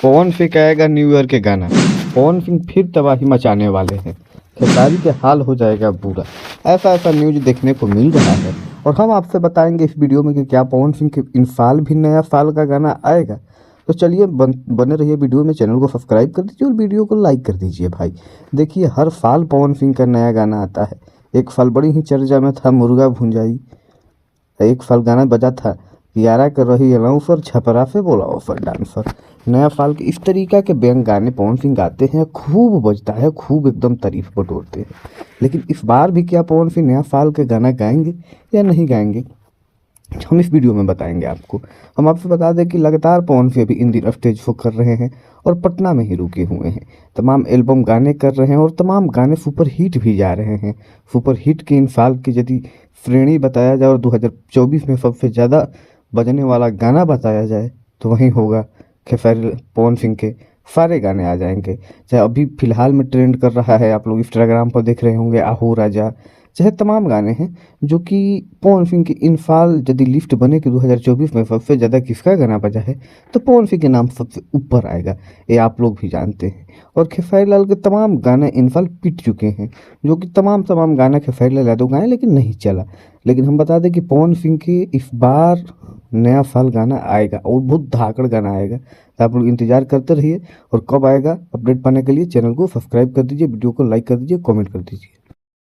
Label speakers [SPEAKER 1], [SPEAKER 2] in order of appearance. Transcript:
[SPEAKER 1] पवन सिंह आएगा new year के गाना। पवन सिंह फिर तबाही मचाने वाले हैं। खेसारी के हाल हो जाएगा बुरा। ऐसा ऐसा न्यूज देखने को मिल रहा है और हम आपसे बताएंगे इस वीडियो में कि क्या पवन सिंह के इन साल भी नया साल का गाना आएगा। तो चलिए बने रहिए वीडियो में। चैनल को सब्सक्राइब कर दीजिए और वीडियो को लाइक कर दीजिए भाई। देखिए हर साल पवन सिंह का नया गाना आता है। एक साल बड़ी ही चर्चा में था मुर्गा भुंजाई। एक साल गाना बजा था यारा कर रही अलाउंसर छपरा से बोला ऑफर डांसर। नया साल के इस तरीका के व्यंग गाने पवन सिंह गाते हैं, खूब बजता है, खूब एकदम तारीफ बटोरते हैं। लेकिन इस बार भी क्या पवन सिंह नया साल के गाना गाएंगे या नहीं गाएंगे, हम इस वीडियो में बताएंगे आपको। हम आपसे बता दें कि लगातार पवन सिंह अभी इन दिनों स्टेज शो कर रहे हैं और पटना में ही रुके हुए हैं। तमाम एल्बम गाने कर रहे हैं और तमाम गाने सुपर हिट भी जा रहे हैं। सुपर हिट के इन साल की यदि श्रेणी बताया जाए और 2024 में सबसे ज़्यादा बजने वाला गाना बताया जाए तो वही होगा खेसारी पवन सिंह के सारे गाने आ जाएंगे। चाहे अभी फिलहाल में ट्रेंड कर रहा है, आप लोग इंस्टाग्राम पर देख रहे होंगे, आहू राजा, चाहे तमाम गाने हैं जो कि पवन सिंह की इन साल यदि लिस्ट बने कि 2024 में सबसे ज़्यादा किसका गाना बजा है तो पवन सिंह के नाम सबसे ऊपर आएगा। ये आप लोग भी जानते हैं। और खेसारी लाल के तमाम गाने इन साल पिट चुके हैं, जो कि तमाम तमाम गाना खेसारी लाल यादव गाए लेकिन नहीं चला। लेकिन हम बता दें कि पवन सिंह के इस बार नया साल गाना आएगा और बहुत धाकड़ गाना आएगा। तो आप लोग इंतजार करते रहिए और कब आएगा अपडेट पाने के लिए चैनल को सब्सक्राइब कर दीजिए, वीडियो को लाइक कर दीजिए, कमेंट कर दीजिए।